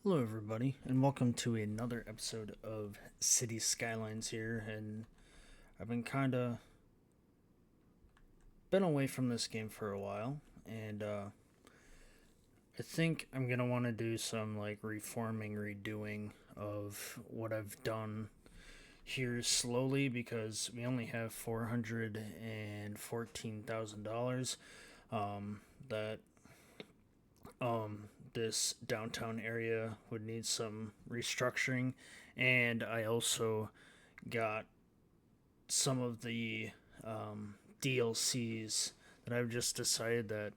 Hello, everybody, and welcome to another episode of City Skylines here. And I've been kind of been away from this game for a while, and I think I'm gonna want to do some like reforming, redoing of what I've done here slowly because we only have $414,000. That this downtown area would need some restructuring, and I also got some of the DLCs that I've just decided that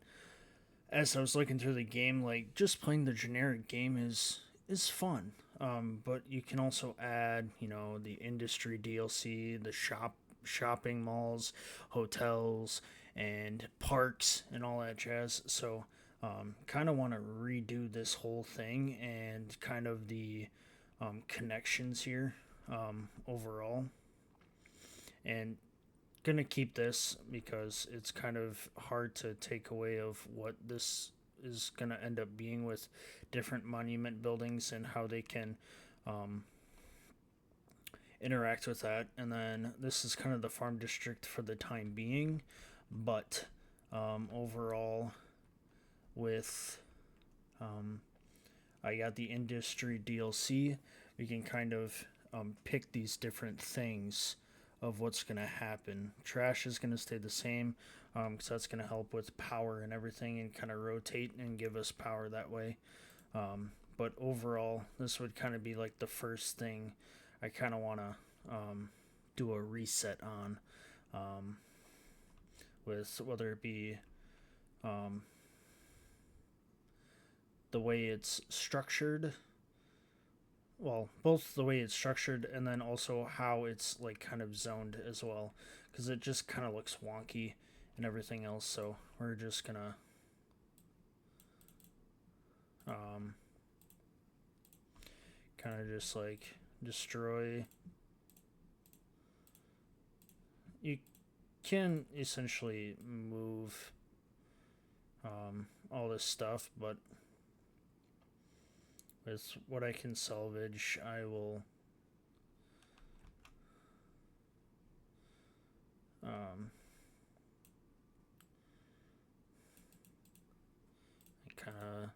as I was looking through the game, like just playing the generic game is fun. But you can also add, the industry DLC, the shopping malls, hotels, and parks and all that jazz. So, kind of want to redo this whole thing and kind of the connections here overall. And gonna keep this because it's kind of hard to take away of what this is gonna end up being with different monument buildings and how they can um, interact with that. And then this is kind of the farm district for the time being, but overall, with I got the industry DLC, we can kind of pick these different things of what's going to happen. Trash is going to stay the same because that's going to help with power and everything and kind of rotate and give us power that way. But overall, this would kind of be like the first thing I kind of want to do a reset on with whether it be um, the way it's structured, well, both the way it's structured and then also how it's like kind of zoned as well, because it just kind of looks wonky and everything else. So we're just gonna um, kind of just like destroy. You can essentially move all this stuff, but with what I can salvage, I will um, kind of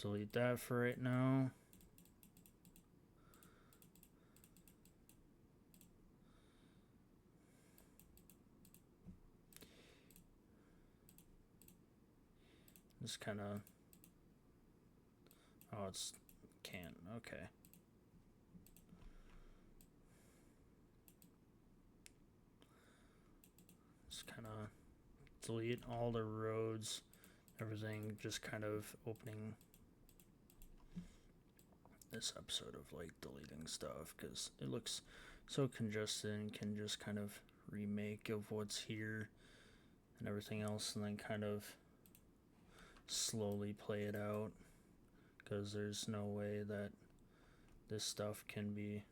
delete that for right now. Just kind of, oh, it's can't, okay. Just kind of delete all the roads, everything, just kind of opening this episode of like deleting stuff because it looks so congested and can just kind of remake of what's here and everything else and then kind of slowly play it out because there's no way that this stuff can be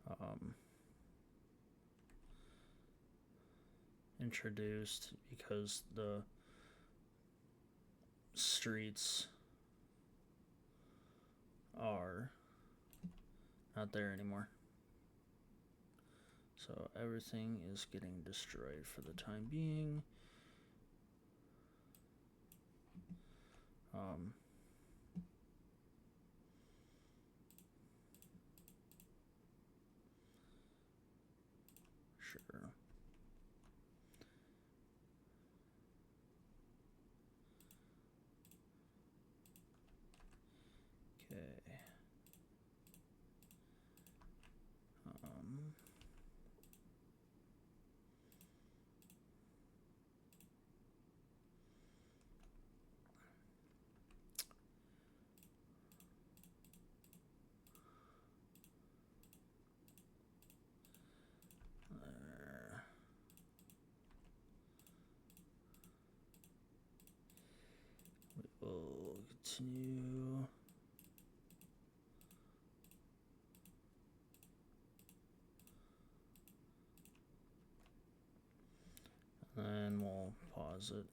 um, introduced because the streets are not there anymore. So everything is getting destroyed for the time being. Um, sure. Okay. Um, there. We'll continue. And we'll pause it.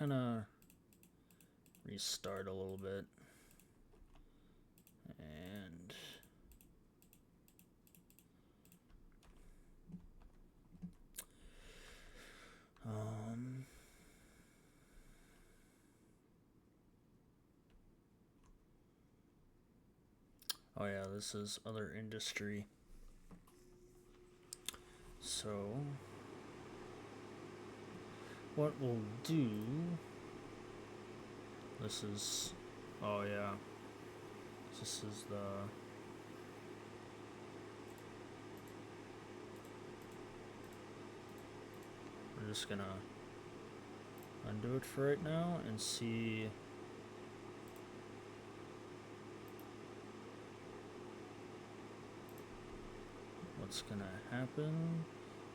kind of restart a little bit. And oh yeah, this is other industry. So what we'll do, this is, oh yeah, this is the, we're just gonna undo it for right now and see what's gonna happen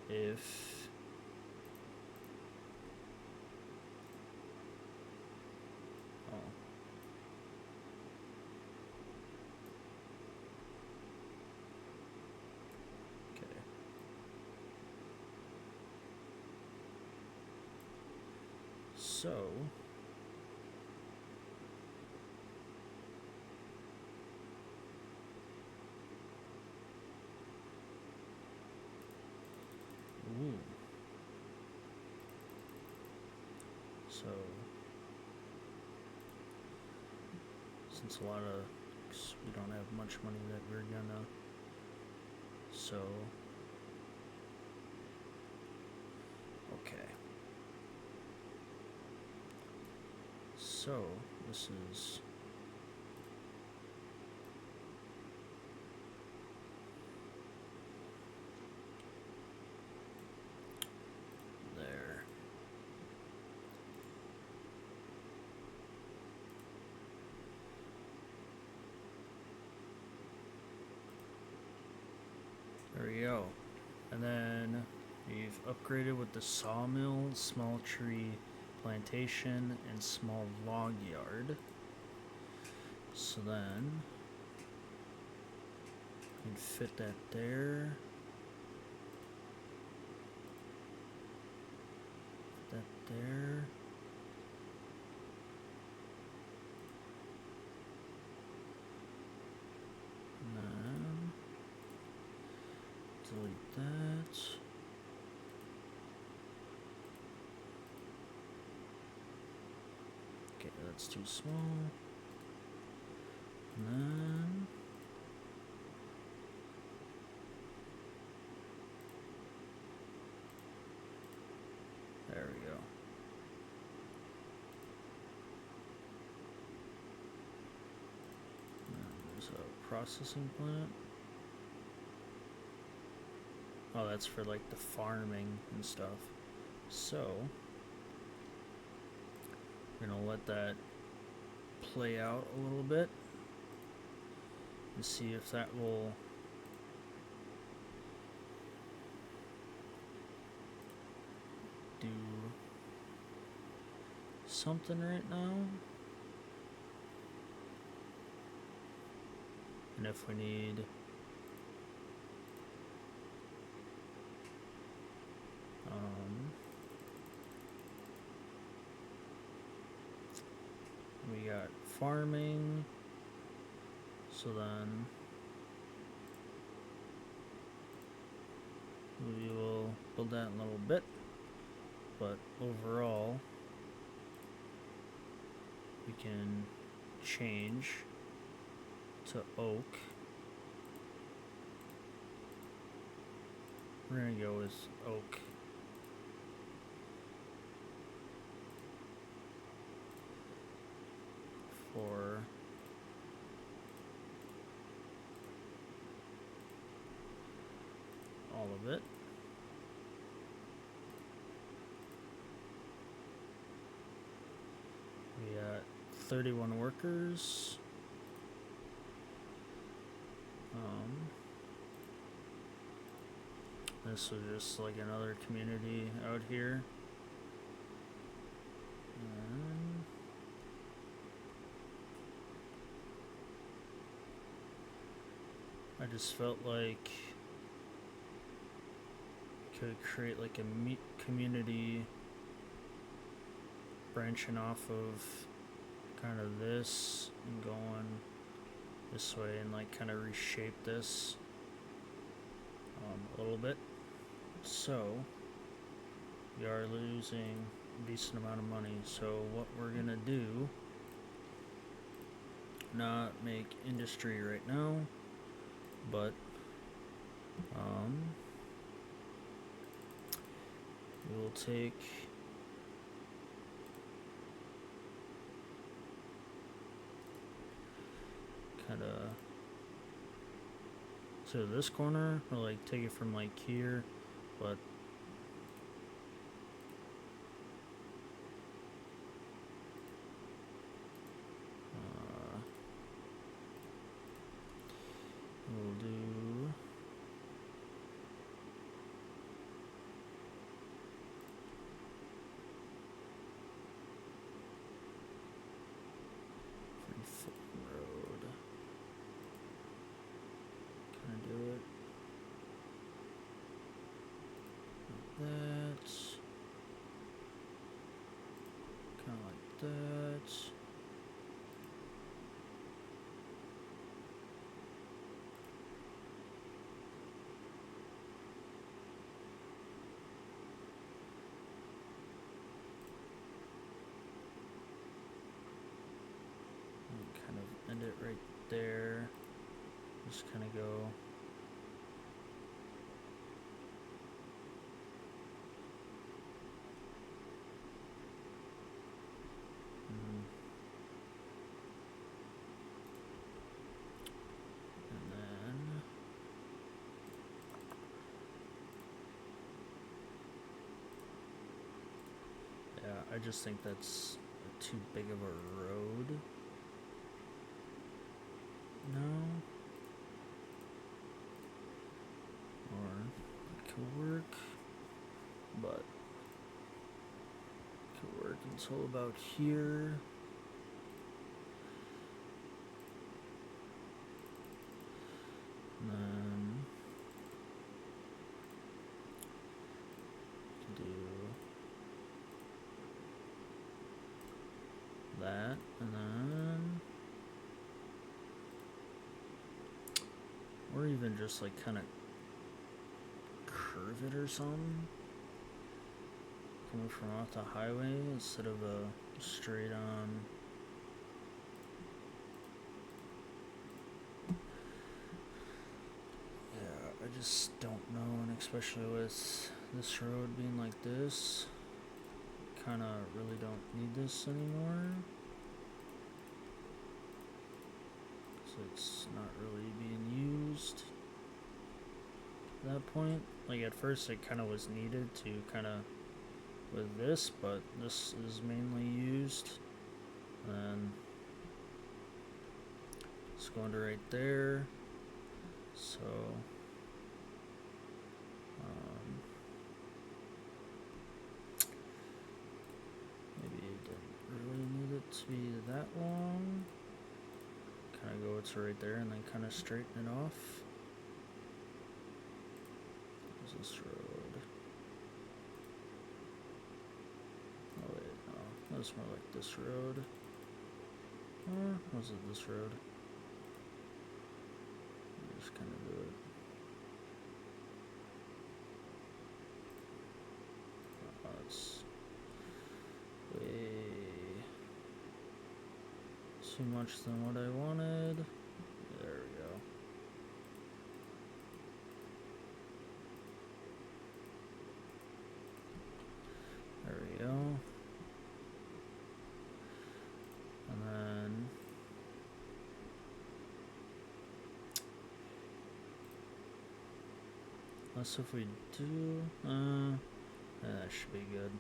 if so so since a lot of we don't have much money that we're gonna, so okay, so this is there. There we go. And then we've upgraded with the sawmill, small tree plantation, and small log yard. So then we can fit that there. Fit that there. And then delete that. Okay, that's too small. And then there we go. And there's a processing plant. Oh, that's for like the farming and stuff. So we're gonna let that play out a little bit and see if that will do something right now. And if we need we got farming, so then we will build that in a little bit, but overall we can change to oak. We're gonna go with oak. For all of it. We got 31 workers. This was just like another community out here. I just felt like could create like a community branching off of kind of this and going this way and like kind of reshape this a little bit. So we are losing a decent amount of money. So what we're gonna do, not make industry right now, but we will take kind of to this corner, or like take it from like here, but we'll do road. Can I do it? Like that. Kind of like that. Kind of end it right there. Just kind of go. And then yeah, I just think that's too big of a road. No. Or it could work, but it could work until about here. And then do that, and then or even just like kind of curve it or something, coming from off the highway instead of a straight on. Yeah, I just don't know, and especially with this road being like this, kind of really don't need this anymore. So it's not really being used at that point. Like at first it kind of was needed to kind of with this, but this is mainly used. And it's going to right there. So maybe it didn't really need it to be that long. Kind of go to right there and then kind of straighten it off. Where's this road? Oh wait, no, that's more like this road. Or was it this road? Just kind of do it. It's way too much than what I wanted. There we go. There we go. And then unless if we do, yeah, that should be good.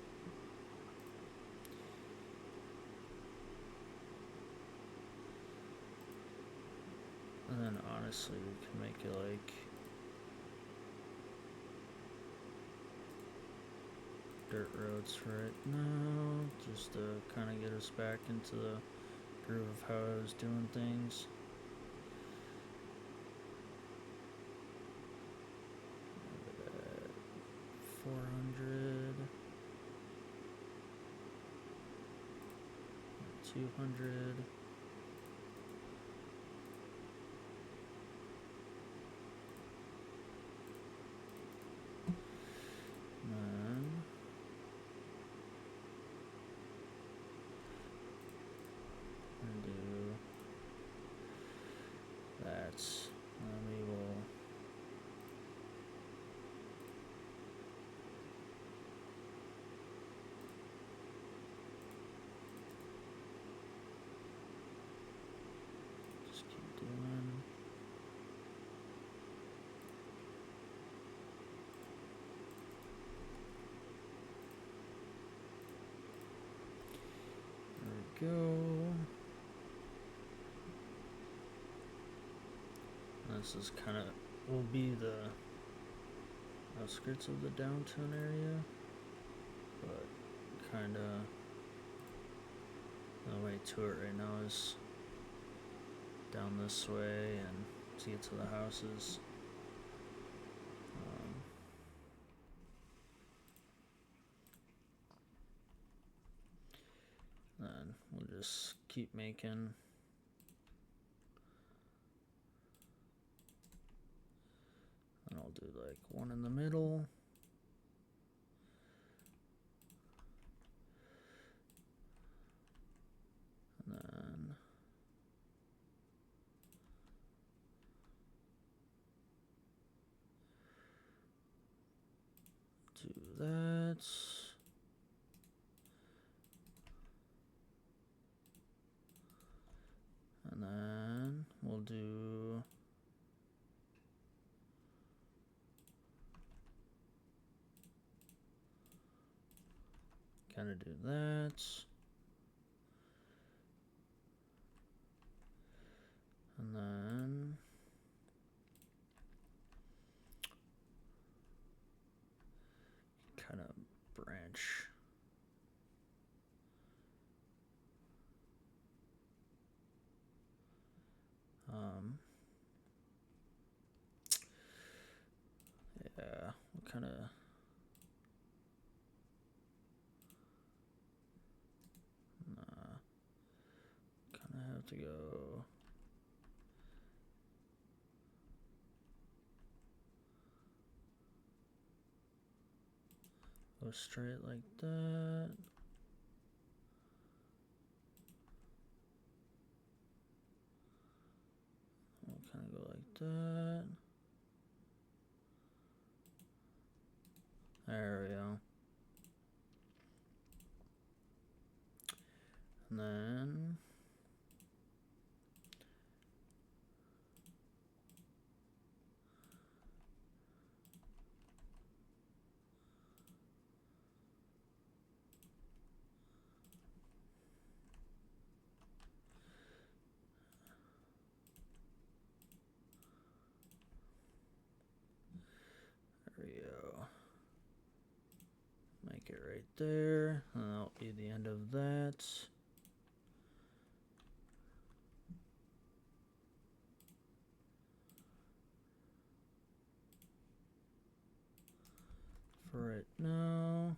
And then honestly, we can make it like dirt roads right now, just to kind of get us back into the groove of how I was doing things. At 400. 200. And do that. And we will just keep doing. There we go. This is kind of will be the outskirts of the downtown area, but kind of the way to it right now is down this way and to get to the houses. Then we'll just keep making. And I'll do like one in the middle. And then do that. And then we'll do kind of do that. And then kind of branch. Yeah, we'll kind of have to go straight like that. We'll kind of go like that. There we go. And then there we go. Make it right there, and that'll be the end of that. For right now,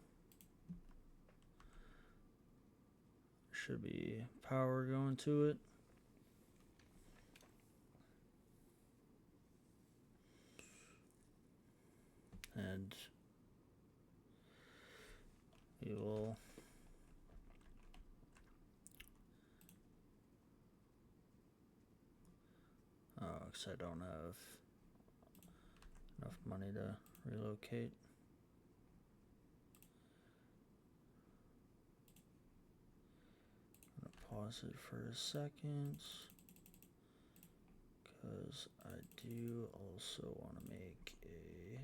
should be power going to it. And we will because I don't have enough money to relocate. I'm gonna pause it for a second because I do also want to make a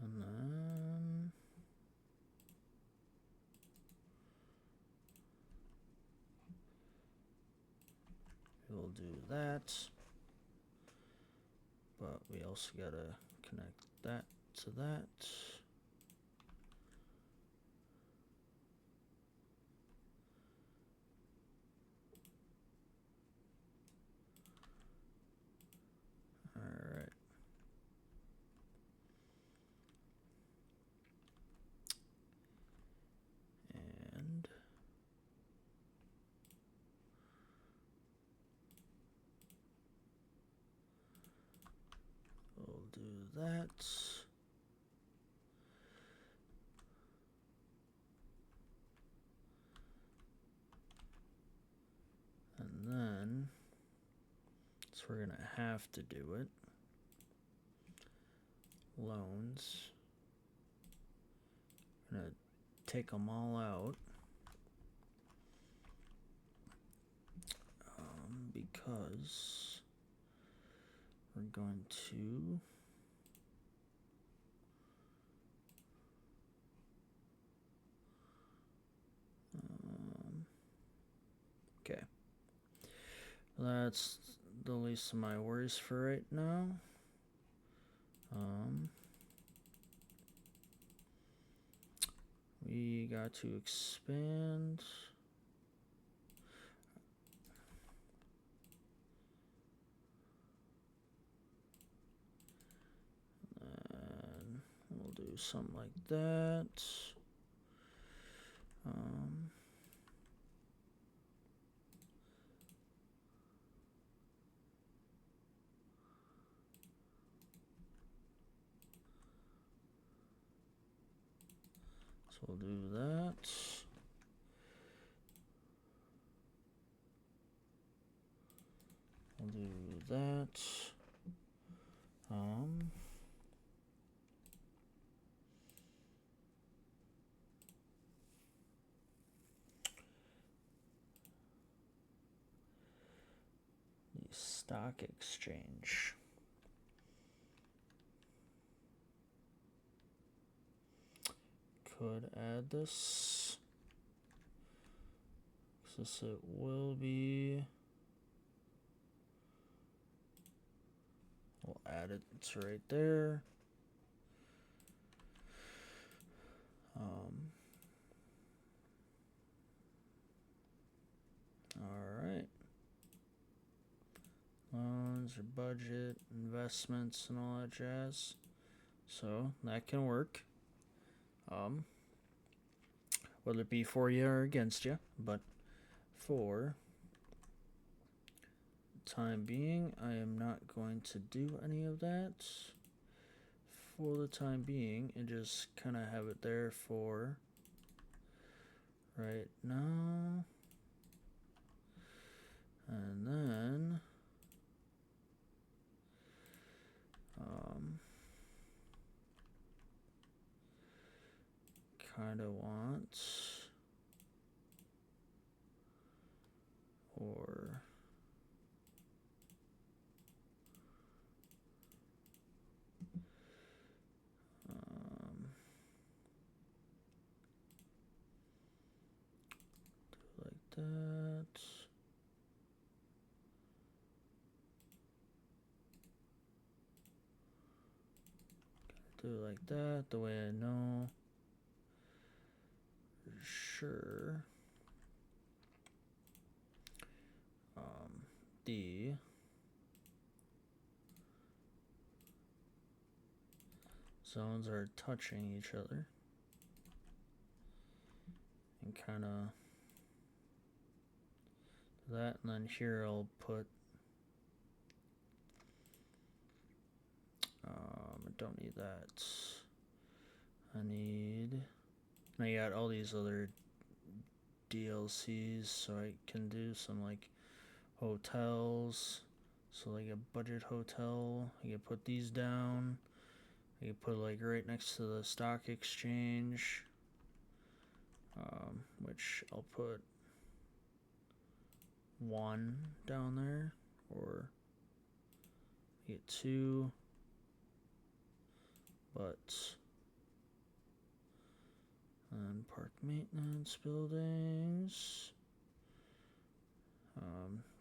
and then we'll do that. but we also gotta connect that to that. Alright. And we'll do that. And then, so we're gonna have to do it. Loans. I'm gonna take them all out. Because we're going to okay. That's the least of my worries for right now. We got to expand. And we'll do something like that. So we'll do that. We'll do that. The stock exchange. Could add this. Since it will be. We'll add it to right there. Alright. Loans or budget, investments, and all that jazz. So that can work. Whether it be for you or against you, but for the time being, I am not going to do any of that. For the time being, and just kind of have it there for right now. And then kind of want or do like that. Do it like that, the way I know. Sure. The zones are touching each other. And kind of that, and then here I'll put I don't need that. I got all these other DLCs, so I can do some like hotels. So like a budget hotel, I can put these down. I can put like right next to the stock exchange, which I'll put one down there, or get two, but park maintenance buildings.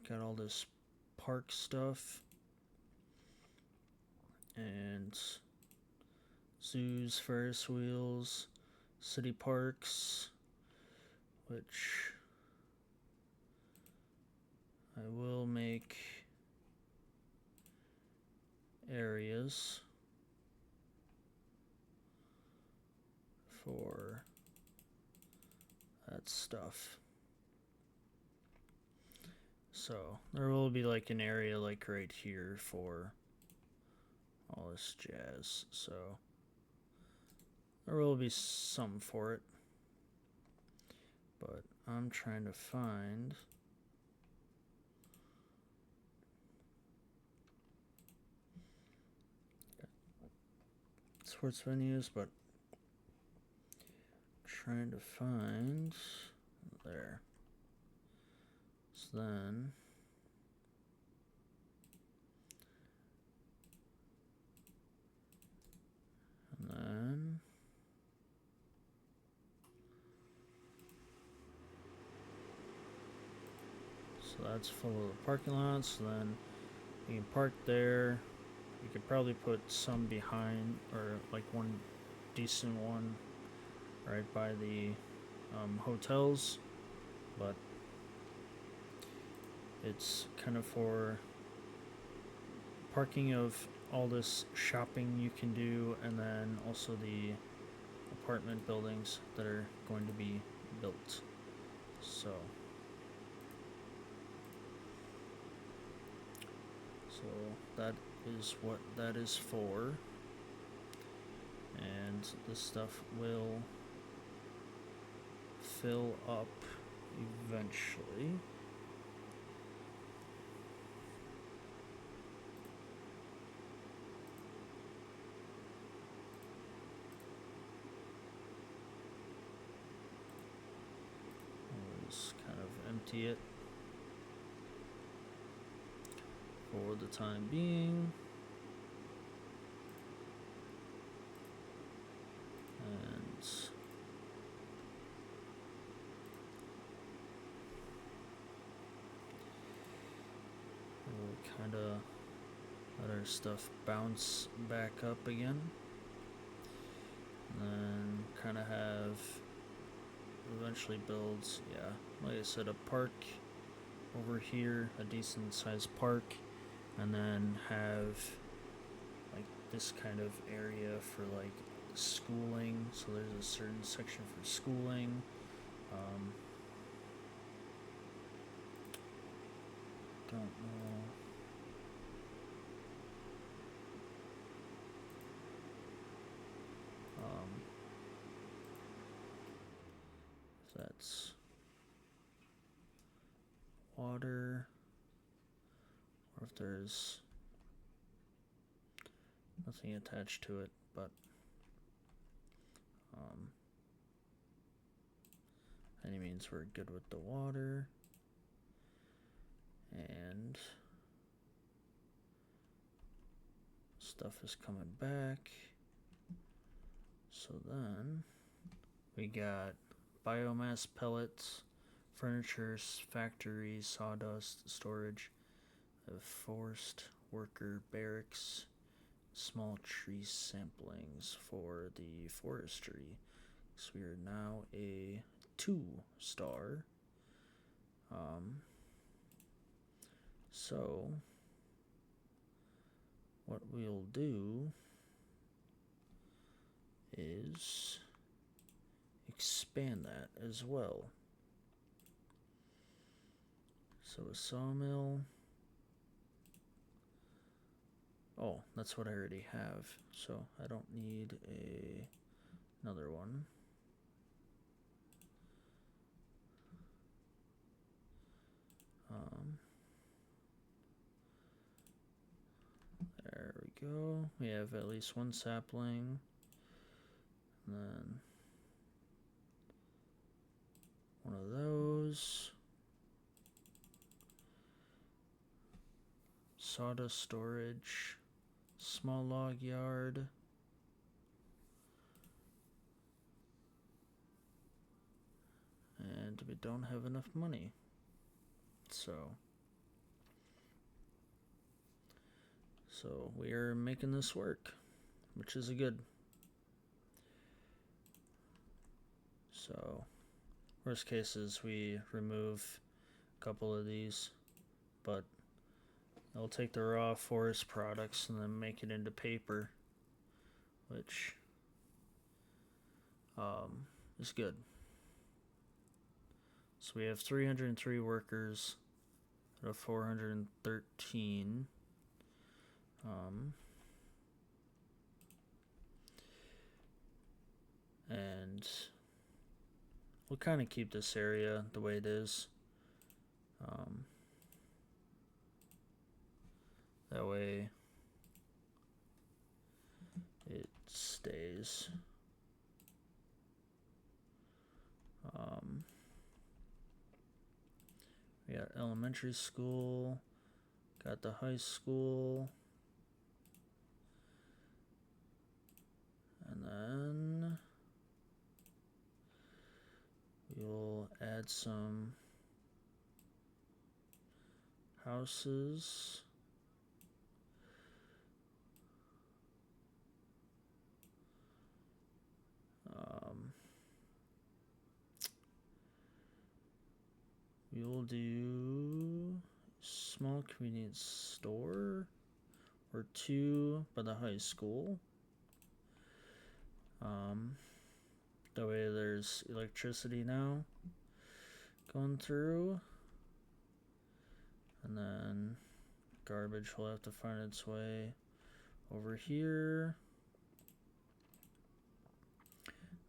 Got all this park stuff. and zoos, Ferris wheels, city parks, which I will make areas for that stuff. So there will be like an area like right here for all this jazz. So there will be some for it. But I'm trying to find sports venues, but trying to find there. So then so that's full of the parking lots. So then you can park there. You could probably put some behind, or like one decent one right by the hotels, but it's kind of for parking of all this shopping you can do, and then also the apartment buildings that are going to be built. So that is what that is for, and this stuff will fill up eventually. I'll just kind of empty it for the time being. And we'll kind of let our stuff bounce back up again. And then kind of have eventually builds, yeah, like I said, a park over here, a decent sized park, and then have like this kind of area for like schooling. So there's a certain section for schooling. Don't know. If that's water, or if there's nothing attached to it, but any means we're good with the water. And stuff is coming back. So then we got biomass pellets, furniture, factory, sawdust, storage, a forest worker barracks, small tree samplings for the forestry. So we are now a 2-star. So what we'll do is expand that as well. So a sawmill. Oh, that's what I already have, so I don't need another one. There we go. We have at least one sapling. And then one of those. Sawdust storage. Small log yard. And we don't have enough money. So So we are making this work, which is a good. So worst case is we remove a couple of these, but I'll take the raw forest products and then make it into paper, which is good. So we have 303 workers out of 413. And we'll kind of keep this area the way it is. That way it stays. We got elementary school, got the high school, and then we'll add some houses. We will do small convenience store or 2 by the high school. That way there's electricity now going through. And then garbage will have to find its way over here.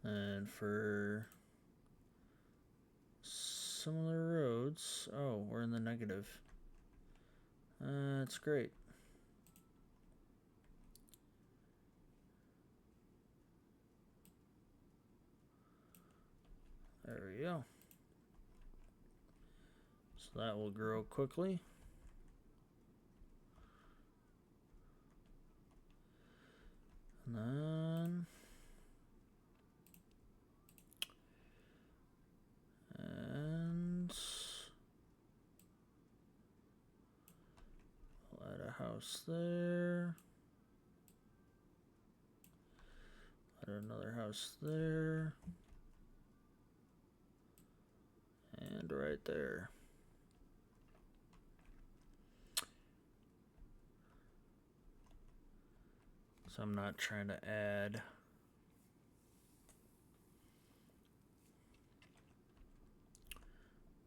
And for some of the roads, oh, we're in the negative. That's great. There we go. So that will grow quickly. And then we'll add a house there. Add another house there. And right there. So I'm not trying to add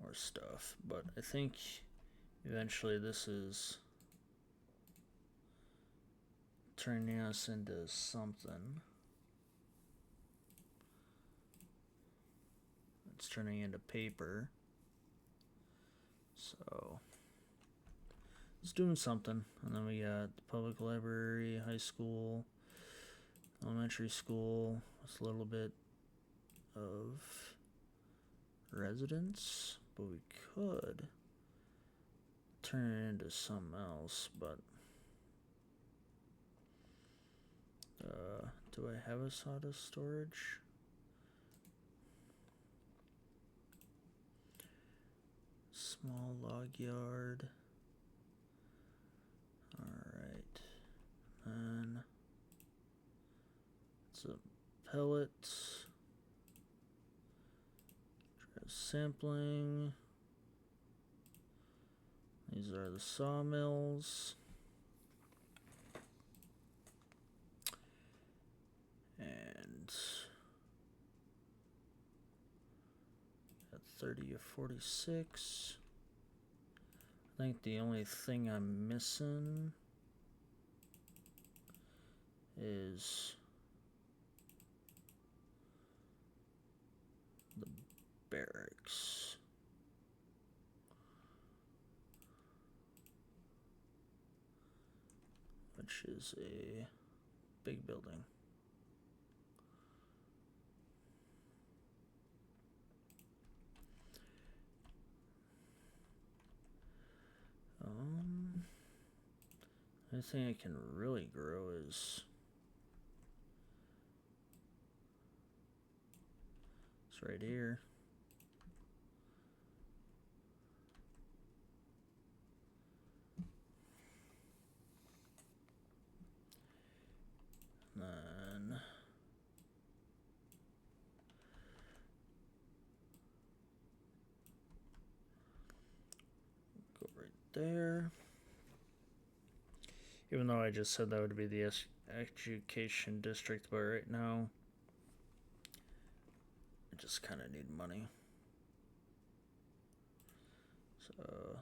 more stuff, but I think eventually this is turning us into something. It's turning into paper. So it's doing something. And then we got the public library, high school, elementary school. It's a little bit of residence, but we could turn it into something else. But do I have a SATA storage? Small log yard. Alright. And it's a pellet. Sampling. These are the sawmills. And at 30 of 46. I think the only thing I'm missing is the barracks. Which is a big building. The only thing I can really grow is it's right here. Then go right there. Even though I just said that would be the education district, but right now I just kind of need money. So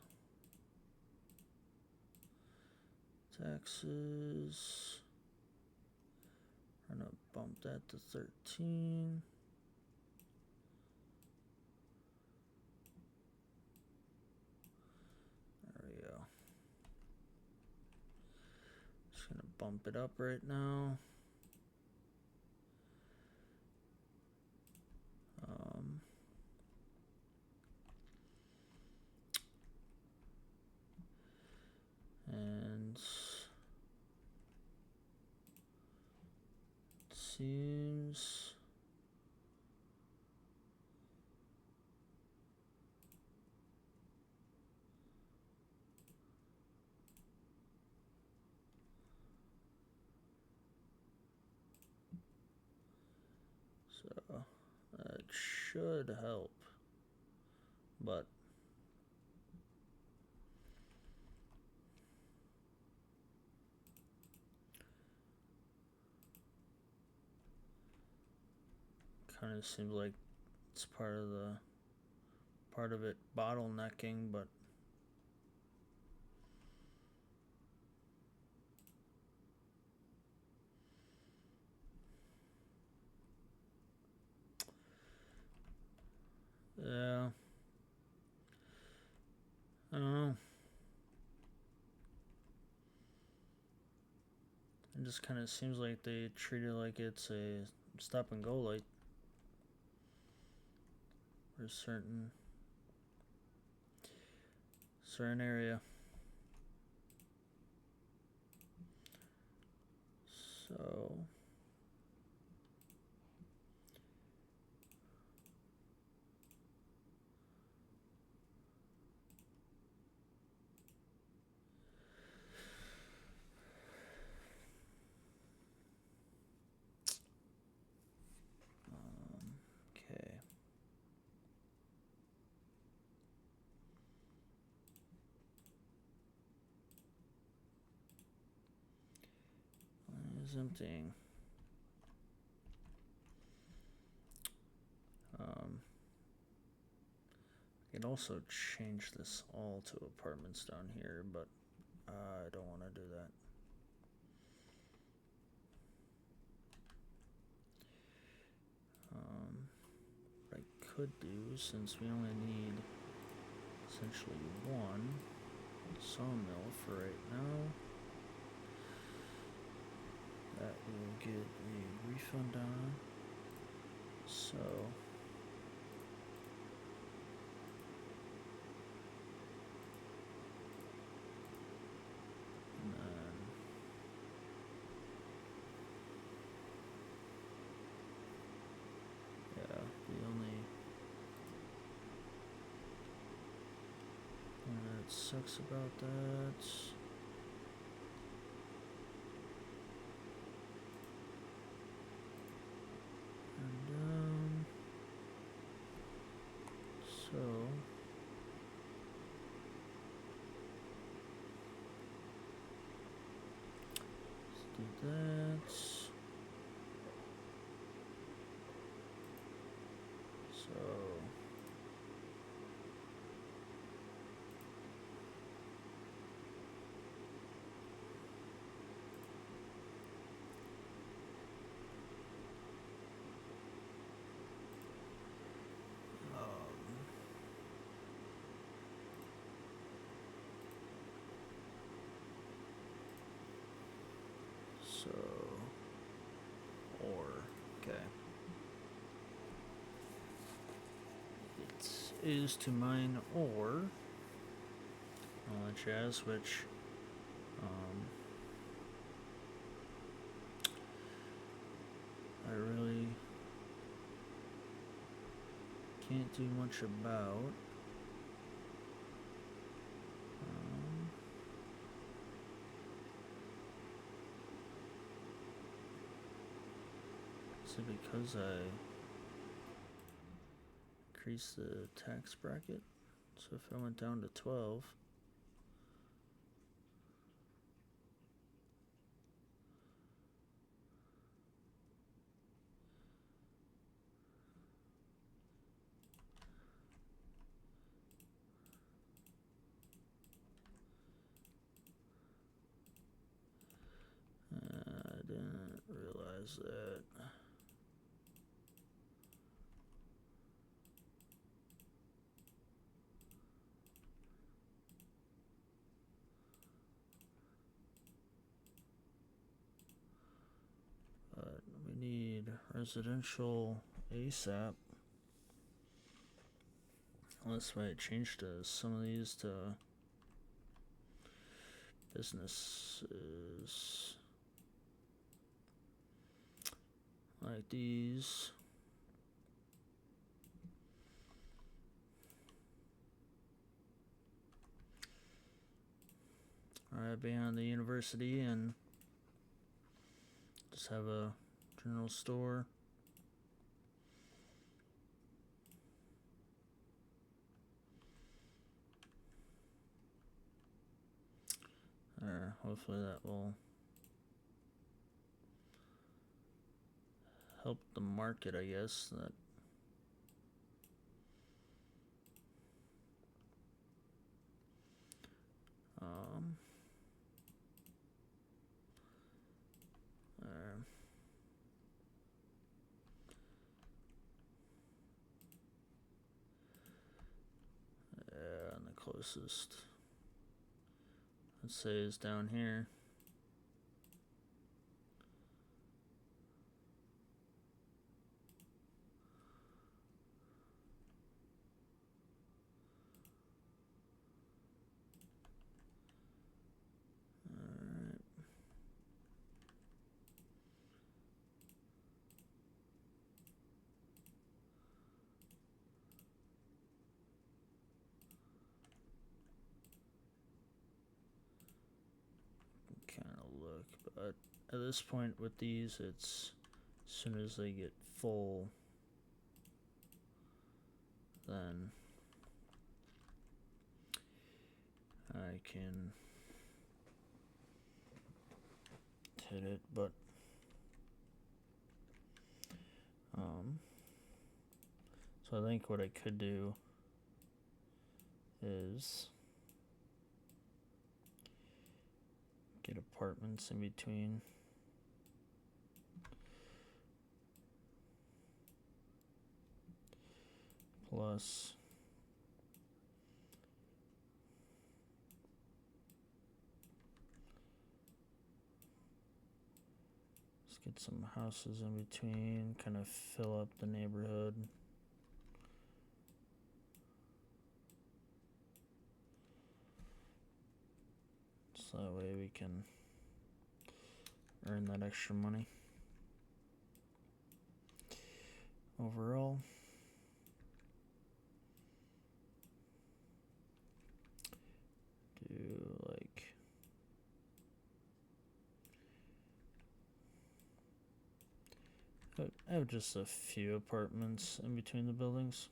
taxes, I'm gonna bump that to 13. There we go. Just gonna bump it up right now. And it seems so that should help, but kind of seems like it's part of it bottlenecking, but yeah, I don't know. It just kind of seems like they treat it like it's a stop and go light for a certain area. So okay. Is emptying. I could also change this all to apartments down here, but I don't want to do that. What I could do, since we only need essentially one sawmill for right now, that will get a refund on. So and then yeah, the only thing that sucks about that, so let's do that. So so or okay. It is to mine ore, all that jazz, which I really can't do much about. Is it because I increased the tax bracket? So if I went down to 12, I didn't realize that. But we need residential ASAP. Unless I change some of these to businesses. Like these. Right beyond the university and just have a general store. Hopefully that will help the market, I guess. That and the closest, I'd say, is down here. Kind of look, but at this point with these, it's as soon as they get full, then I can hit it. But so I think what I could do is get apartments in between. Plus let's get some houses in between, kind of fill up the neighborhood. So that way we can earn that extra money. Overall, do like I have just a few apartments in between the buildings.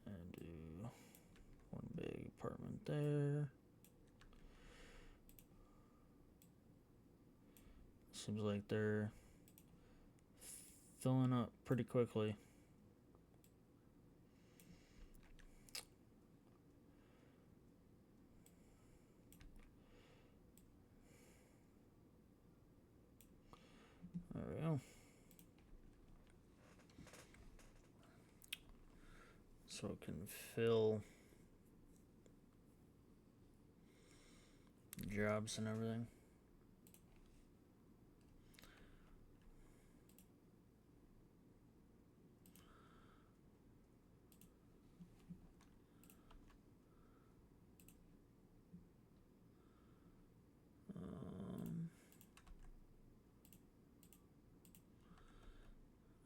And do one big apartment there. Seems like they're filling up pretty quickly. There we go. So it can fill jobs and everything.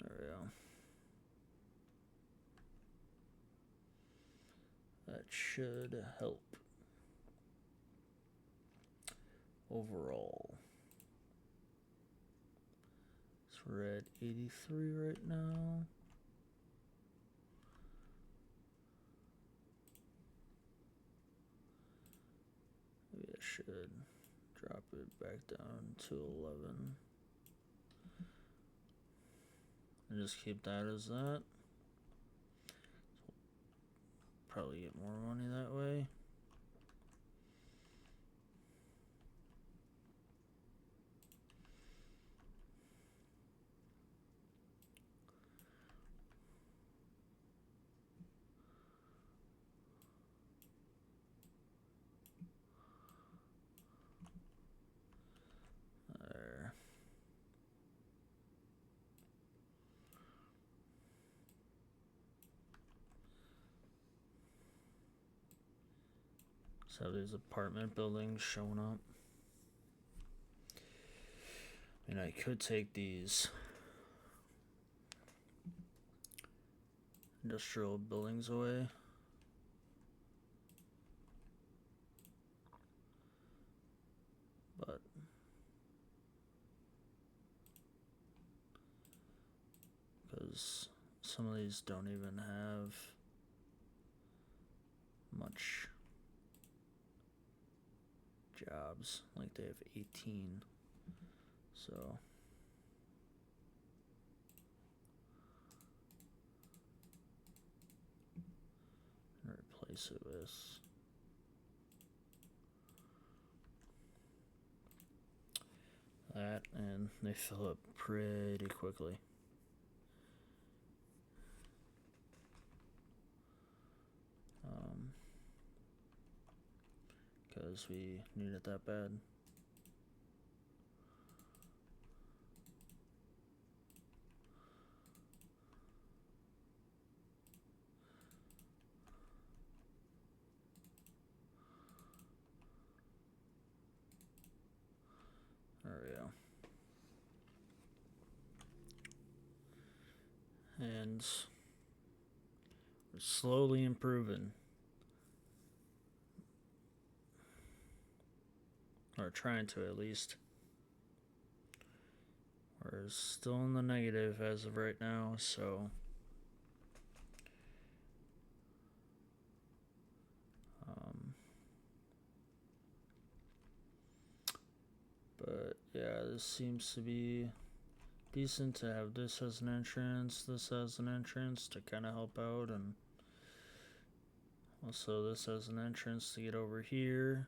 There we go. that should help overall. So we're at 83 right now. Maybe I should drop it back down to 11. And just keep that as that. Probably get more money that way. There. So these apartment buildings showing up. I mean, I could take these industrial buildings away. But because some of these don't even have much jobs, like they have 18. So replace it with that, and they fill up pretty quickly. Because we need it that bad. There we go. And we're slowly improving. Or trying to, at least. We're still in the negative as of right now, so but yeah, this seems to be decent to have this as an entrance, this as an entrance to kind of help out, and also this as an entrance to get over here.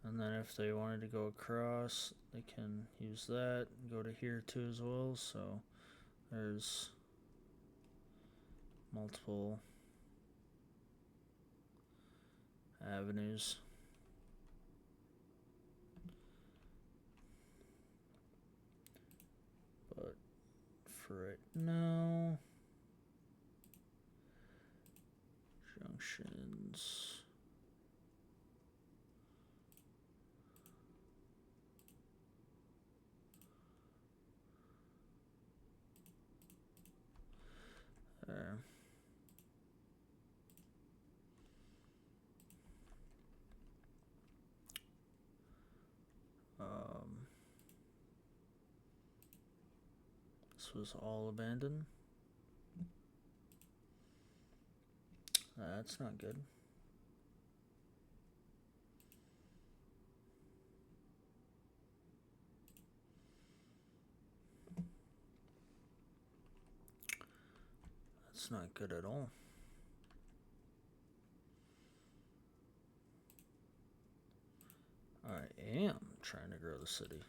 And then if they wanted to go across, they can use that and go to here too as well. So there's multiple avenues. But for right now, junctions. There. This was all abandoned. That's not good. That's not good at all. I am trying to grow the city.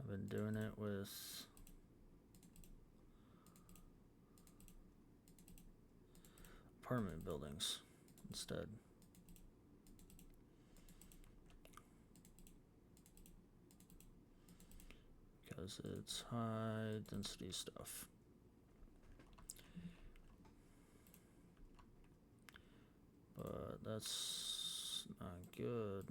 I've been doing it with apartment buildings instead. Because it's high density stuff. But that's not good.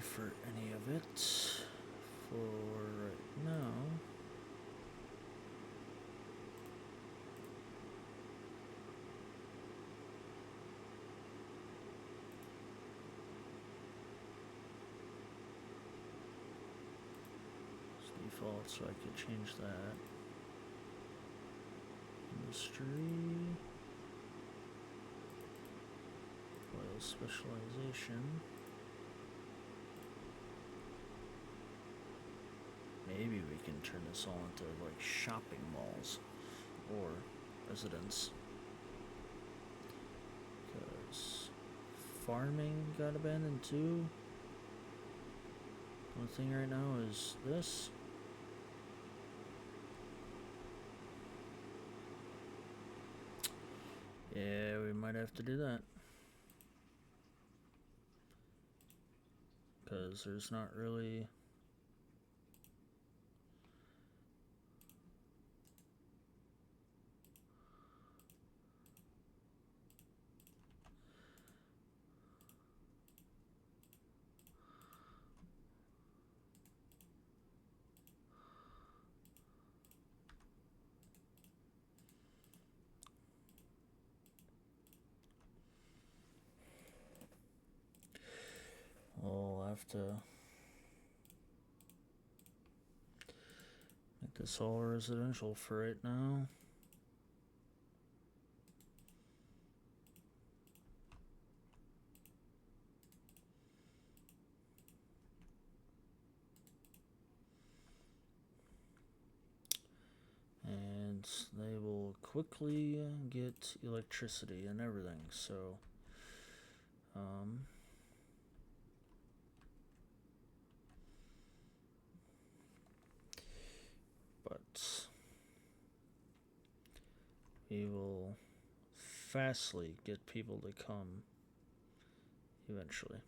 for any of it for right now. It's default, so I could change that. Industry. Oil specialization. Maybe we can turn this all into like shopping malls or residence. Because farming got abandoned too. One thing right now is this. Yeah, we might have to do that. Because there's not really... I'll have to make this all residential for right now. And they will quickly get electricity and everything, so but we will fastly get people to come eventually.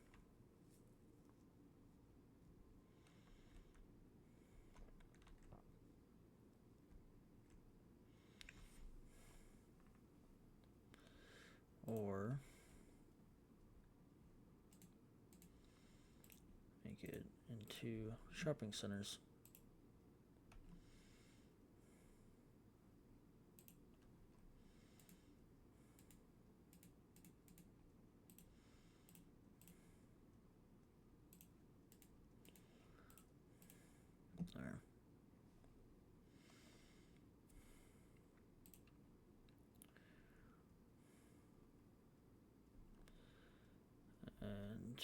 Or make it into shopping centers. There. And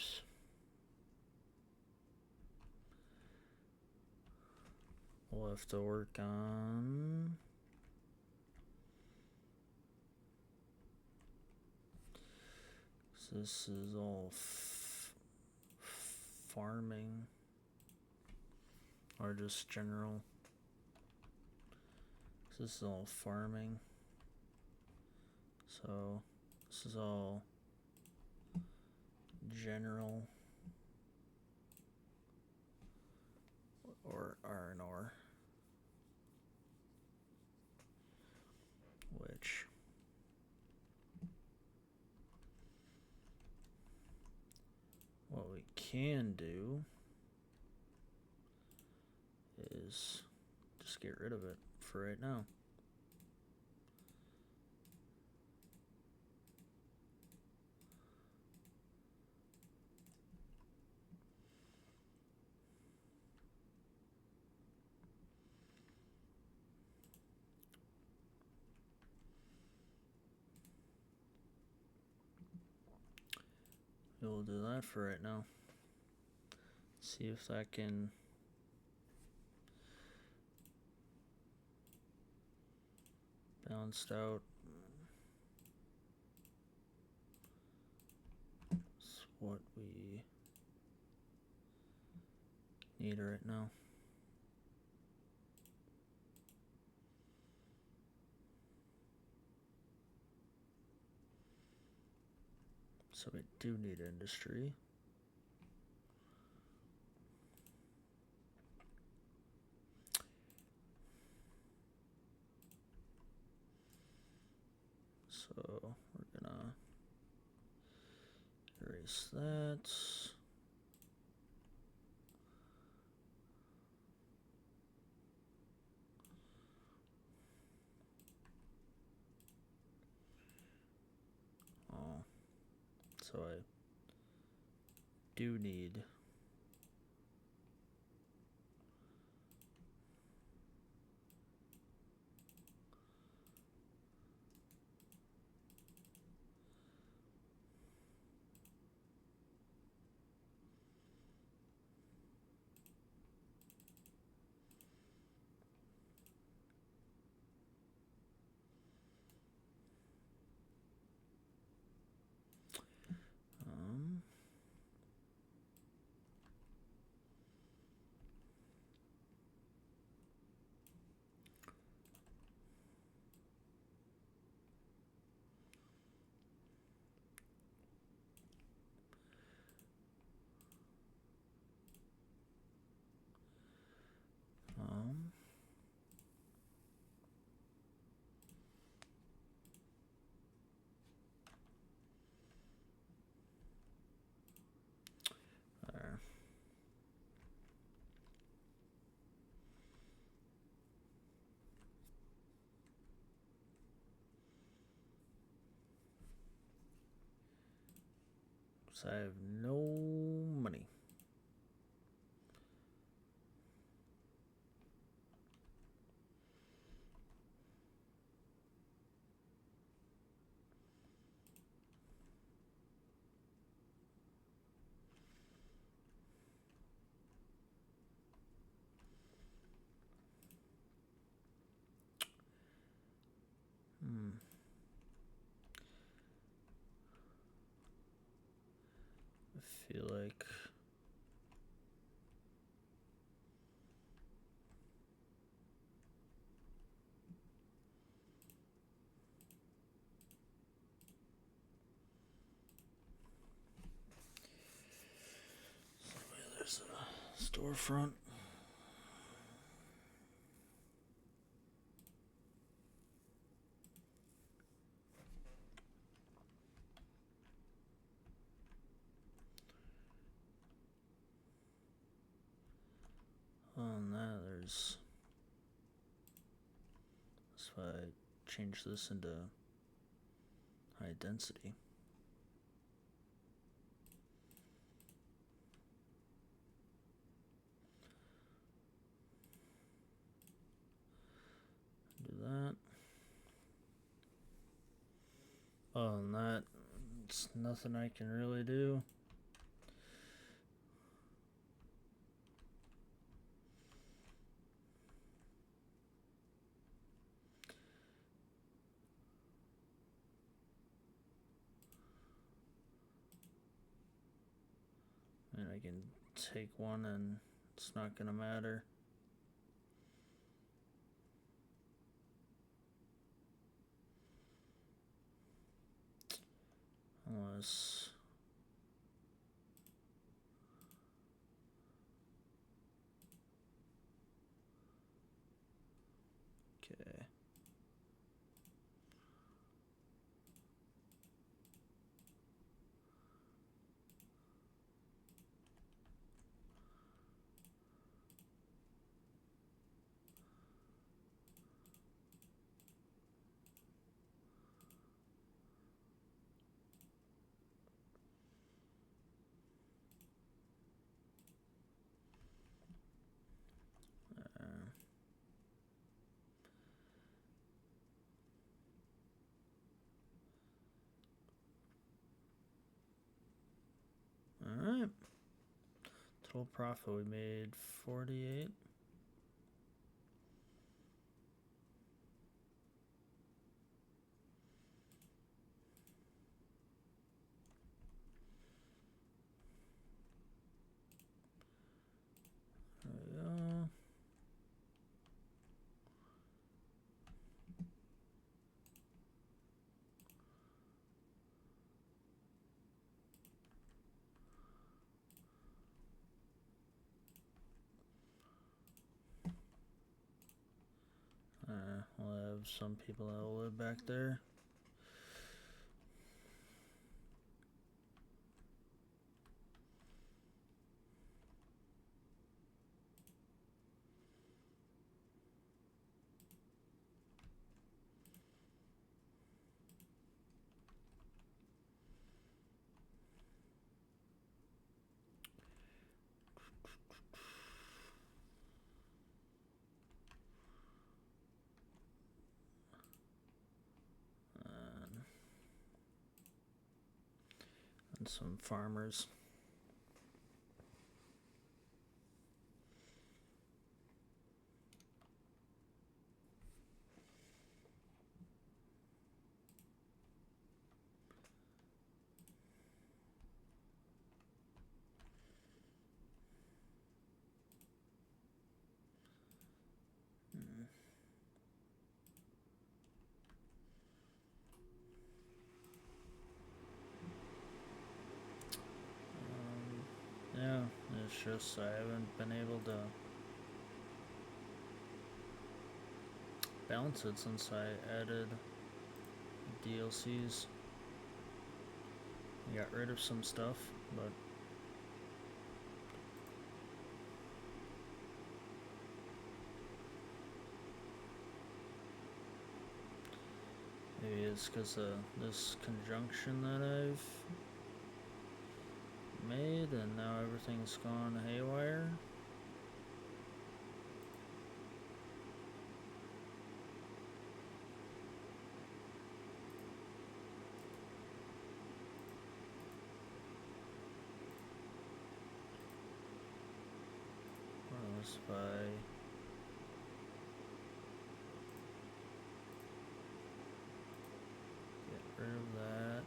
we'll have to work on this is all farming or just general. This is all farming. So this is all general or R&R, which what we can do is just get rid of it for right now. We'll do that for right now. See if that can balanced out. It's what we need right now. So we do need industry. So we're gonna erase that. So I do need um um there. So I have no money. I feel like there's a storefront. On that, there's. So I change this into high density. Do that. Other than that, it's nothing I can really do. And I can take one and it's not gonna matter. Unless okay. Alright. Total profit we made 48. There we go. We'll have some people that will live back there. some farmers. Yeah, it's just I haven't been able to balance it since I added DLCs. I got rid of some stuff, but maybe it's because of this conjunction that I've made, and now everything's gone haywire. What else by get rid of that.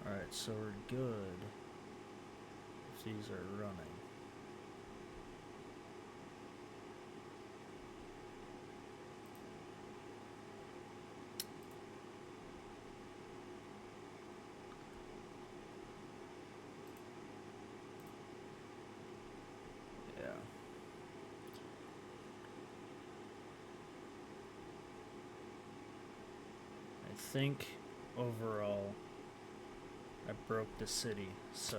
Alright, so we're good if these are running. Yeah. I think overall I broke the city, so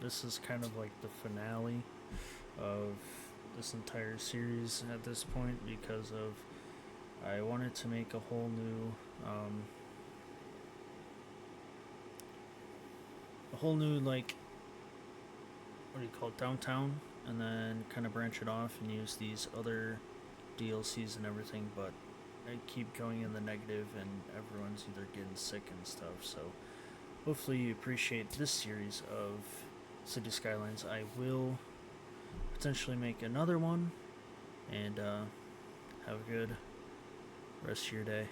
this is kind of like the finale of this entire series at this point, because of I wanted to make a whole new like, what do you call it, downtown, and then kind of branch it off and use these other DLCs and everything, but I keep going in the negative and everyone's either getting sick and stuff, so hopefully you appreciate this series of City Skylines. I will potentially make another one, and have a good rest of your day.